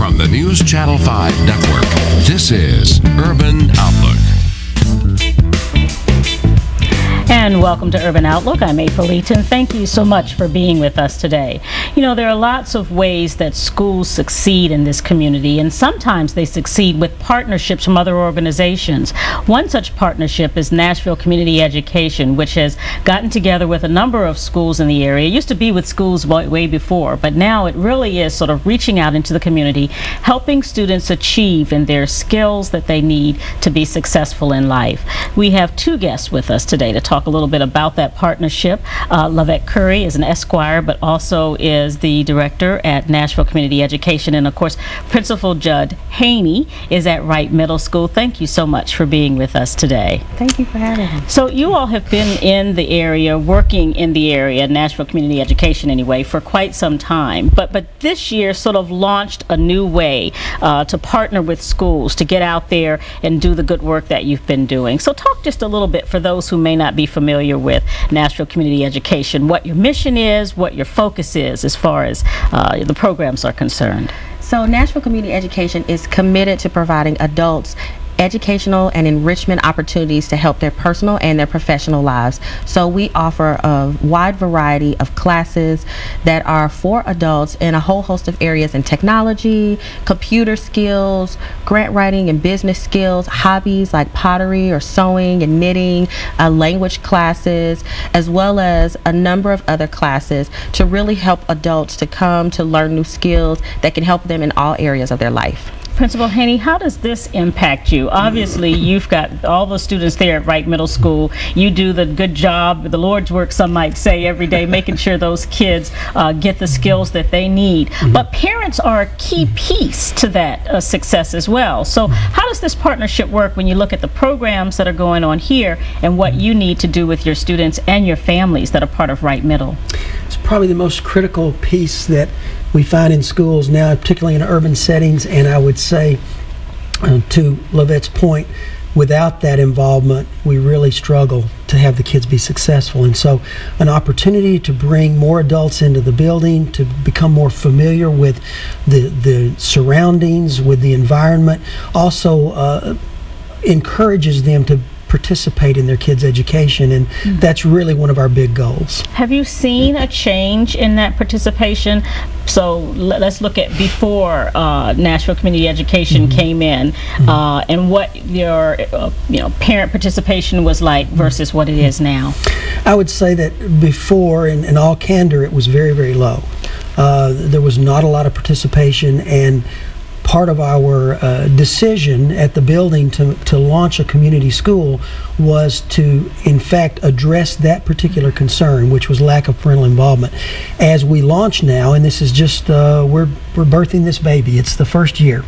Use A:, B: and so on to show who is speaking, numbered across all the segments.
A: From the News Channel 5 Network, this is Urban Outlook.
B: And welcome to Urban Outlook. I'm April Eaton. Thank you so much for being with us today. You know, there are lots of ways that schools succeed in this community, and sometimes they succeed with partnerships from other organizations. One such partnership is Nashville Community Education, which has gotten together with a number of schools in the area. It used to be with schools way before, but now it really is sort of reaching out into the community, helping students achieve in their skills that they need to be successful in life. We have two guests with us today to talk a little bit about that partnership. Lovette Curry is an Esquire, but also is the director at Nashville Community Education. And of course, Principal Jud Hayinie is at Wright Middle School. Thank you so much for being with us today.
C: Thank you for having me.
B: So you all have been in the area, working in the area, Nashville Community Education anyway, for quite some time. But this year sort of launched a new way to partner with schools to get out there and do the good work that you've been doing. So talk just a little bit for those who may not be familiar with Nashville Community Education, what your mission is, what your focus is as far as the programs are concerned.
C: So Nashville Community Education is committed to providing adults educational and enrichment opportunities to help their personal and their professional lives. So we offer a wide variety of classes that are for adults in a whole host of areas in technology, computer skills, grant writing and business skills, hobbies like pottery or sewing and knitting, language classes, as well as a number of other classes to really help adults to come to learn new skills that can help them in all areas of their life.
B: Principal Hayinie, how does this impact you? Obviously, you've got all the students there at Wright Middle School. You do the good job, the Lord's work, some might say, every day, making sure those kids get the skills that they need. But parents are a key piece to that success as well. So how does this partnership work when you look at the programs that are going on here and what you need to do with your students and your families that are part of Wright Middle?
D: It's probably the most critical piece that we find in schools now, particularly in urban settings, and I would say, to Lovette's point, without that involvement, we really struggle to have the kids be successful. And so an opportunity to bring more adults into the building, to become more familiar with the surroundings, with the environment, also encourages them to participate in their kids' education, and that's really one of our big goals.
B: Have you seen a change in that participation? So let's look at before Nashville Community Education came in, and what your parent participation was like versus what it is now.
D: I would say that before, in all candor, it was very, very low. There was not a lot of participation, and part of our decision at the building to launch a community school was to, in fact, address that particular concern, which was lack of parental involvement. As we launch now, and this is just, we're birthing this baby, it's the first year,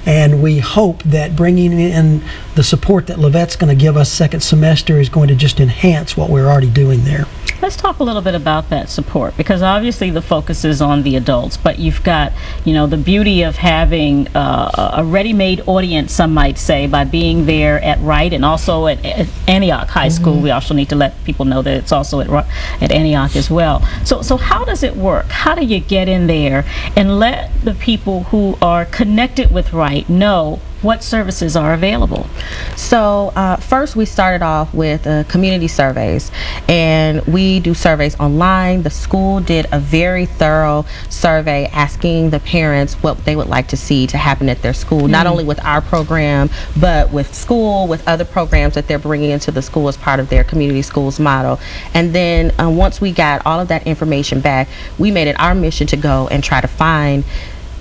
D: and we hope that bringing in the support that Lovette's going to give us second semester is going to just enhance what we're already doing there.
B: Let's talk a little bit about that support, because obviously the focus is on the adults, but you've got, the beauty of having a ready-made audience, some might say, by being there at Wright and also at Antioch High School. We also need to let people know that it's also at Antioch as well. So how does it work? How do you get in there and let the people who are connected with Wright know what services are available?
C: So first we started off with community surveys, and we do surveys online. The school did a very thorough survey asking the parents what they would like to see to happen at their school, not only with our program, but with school, with other programs that they're bringing into the school as part of their community schools model. And then once we got all of that information back, we made it our mission to go and try to find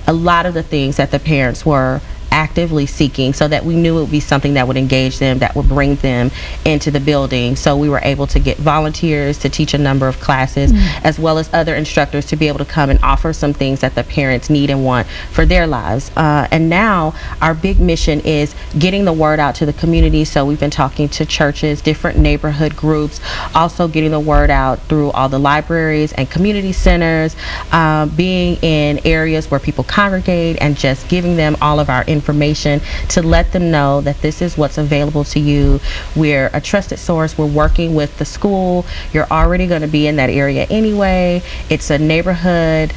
C: a lot of the things that the parents were actively seeking, so that we knew it would be something that would engage them, that would bring them into the building. So we were able to get volunteers to teach a number of classes, as well as other instructors to be able to come and offer some things that the parents need and want for their lives. And now our big mission is getting the word out to the community. So we've been talking to churches, different neighborhood groups, also getting the word out through all the libraries and community centers, being in areas where people congregate, and just giving them all of our information to let them know that this is what's available to you. We're a trusted source. We're working with the school. You're already going to be in that area anyway. It's a neighborhood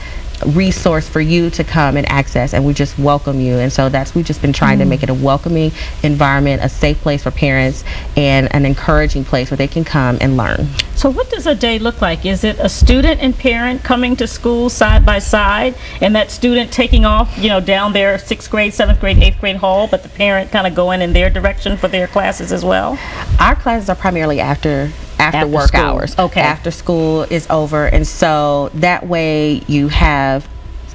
C: resource for you to come and access, and we just welcome you. And so we've just been trying to make it a welcoming environment, a safe place for parents, and an encouraging place where they can come and learn.
B: So what does a day look like? Is it a student and parent coming to school side by side, and that student taking off, down their 6th grade, 7th grade, 8th grade hall, but the parent kind of going in their direction for their classes as well?
C: Our classes are primarily after work
B: school.
C: hours.
B: Okay.
C: After school is over, and so that way you have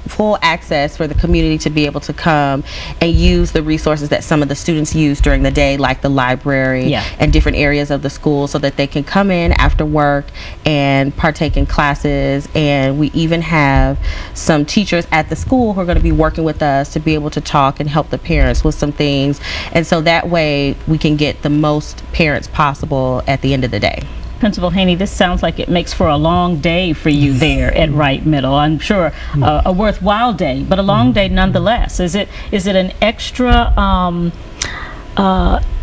C: full access for the community to be able to come and use the resources that some of the students use during the day, like the library and different areas of the school, so that they can come in after work and partake in classes. And we even have some teachers at the school who are going to be working with us to be able to talk and help the parents with some things, and so that way we can get the most parents possible at the end of the day.
B: Principal Hayinie, this sounds like it makes for a long day for you there at Wright Middle. I'm sure a worthwhile day, but a long day nonetheless. Is it an extra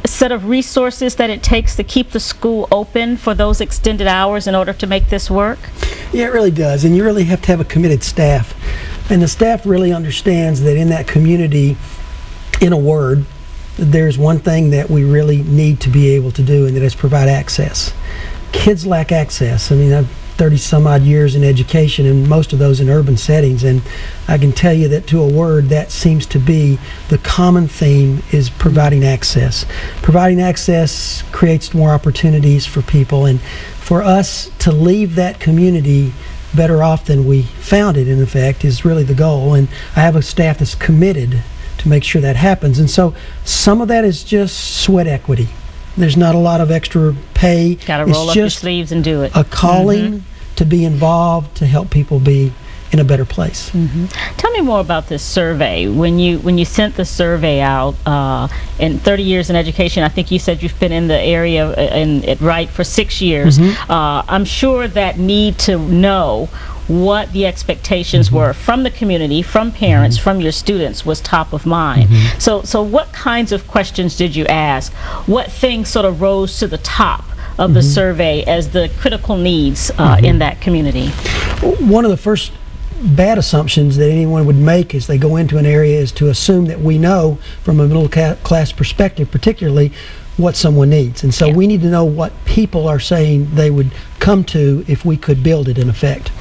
B: set of resources that it takes to keep the school open for those extended hours in order to make this work?
D: Yeah, it really does, and you really have to have a committed staff. And the staff really understands that in that community, in a word, there's one thing that we really need to be able to do, and that is provide access. Kids lack access. I mean, I've 30 some odd years in education, and most of those in urban settings, and I can tell you that to a word, that seems to be the common theme, is providing access. Providing access creates more opportunities for people, and for us to leave that community better off than we found it, in effect, is really the goal. And I have a staff that's committed to make sure that happens. And so some of that is just sweat equity. There's not a lot of extra pay.
B: Got to roll up your sleeves and do it.
D: A calling to be involved, to help people be in a better place.
B: Tell me more about this survey. When you sent the survey out, in 30 years in education, I think you said you've been in the area at Wright for 6 years. I'm sure that need to know what the expectations were from the community, from parents, from your students, was top of mind. So what kinds of questions did you ask? What things sort of rose to the top of the survey as the critical needs in that community?
D: One of the first bad assumptions that anyone would make as they go into an area is to assume that we know, from a middle class perspective particularly, what someone needs. And so we need to know what people are saying they would come to if we could build it, in effect.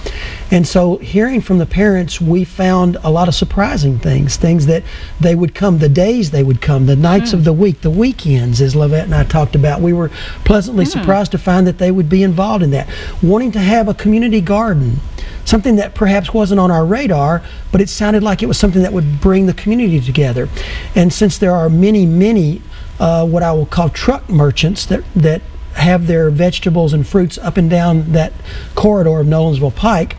D: And so hearing from the parents, we found a lot of surprising things that they would come, the days they would come, the nights of the week, the weekends, as Lovette and I talked about. We were pleasantly surprised to find that they would be involved in that. Wanting to have a community garden, something that perhaps wasn't on our radar, but it sounded like it was something that would bring the community together. And since there are many what I will call truck merchants that have their vegetables and fruits up and down that corridor of Nolensville Pike,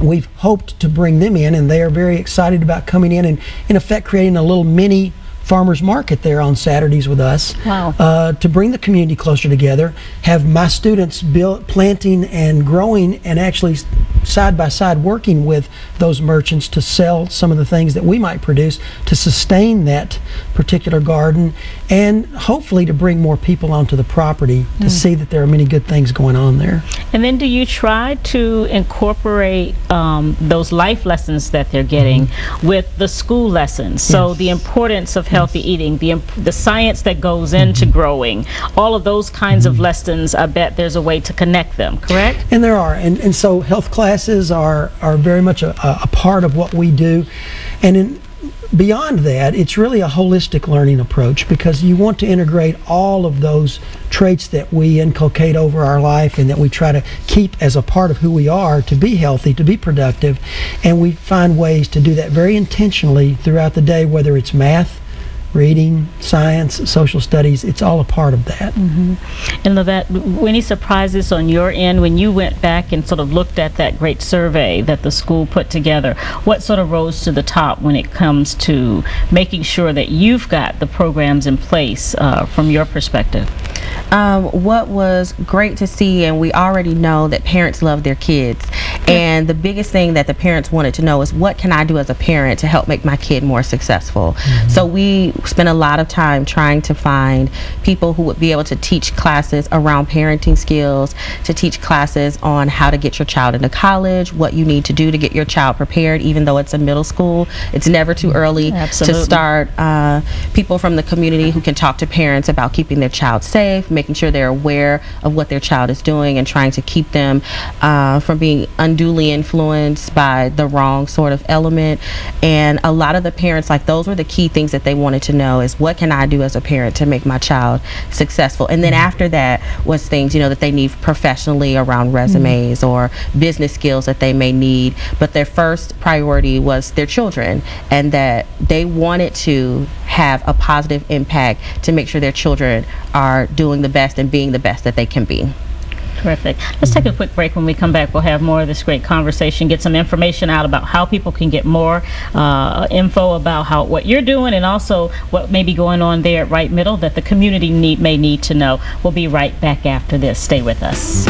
D: we've hoped to bring them in, and they are very excited about coming in and, in effect, creating a little mini farmers market there on Saturdays with us. To bring the community closer together, have my students planting and growing, and actually side by side working with those merchants to sell some of the things that we might produce to sustain that particular garden, and hopefully to bring more people onto the property to see that there are many good things going on there.
B: And then do you try to incorporate those life lessons that they're getting with the school lessons? So the importance of healthy eating, the science that goes into growing, all of those kinds of lessons, I bet there's a way to connect them, correct?
D: And there are, and so health classes are very much a part of what we do. And beyond that, it's really a holistic learning approach, because you want to integrate all of those traits that we inculcate over our life and that we try to keep as a part of who we are, to be healthy, to be productive. And we find ways to do that very intentionally throughout the day, whether it's math, reading, science, social studies. It's all a part of that.
B: And Lovette, any surprises on your end when you went back and sort of looked at that great survey that the school put together? What sort of rose to the top when it comes to making sure that you've got the programs in place from your perspective?
C: What was great to see, and we already know that parents love their kids, and the biggest thing that the parents wanted to know is, what can I do as a parent to help make my kid more successful? So we spent a lot of time trying to find people who would be able to teach classes around parenting skills, to teach classes on how to get your child into college, what you need to do to get your child prepared. Even though it's a middle school, it's never too early to start. People from the community who can talk to parents about keeping their child safe, making sure they're aware of what their child is doing, and trying to keep them from being unduly influenced by the wrong sort of element. And a lot of the parents, like, those were the key things that they wanted to know, is what can I do as a parent to make my child successful? And then after that was things, you know, that they need professionally around resumes or business skills that they may need. But their first priority was their children, and that they wanted to have a positive impact to make sure their children are doing the best and being the best that they can be.
B: Terrific. Let's take a quick break. When we come back, we'll have more of this great conversation, get some information out about how people can get more info about what you're doing, and also what may be going on there at Wright Middle that the community may need to know. We'll be right back after this. Stay with us.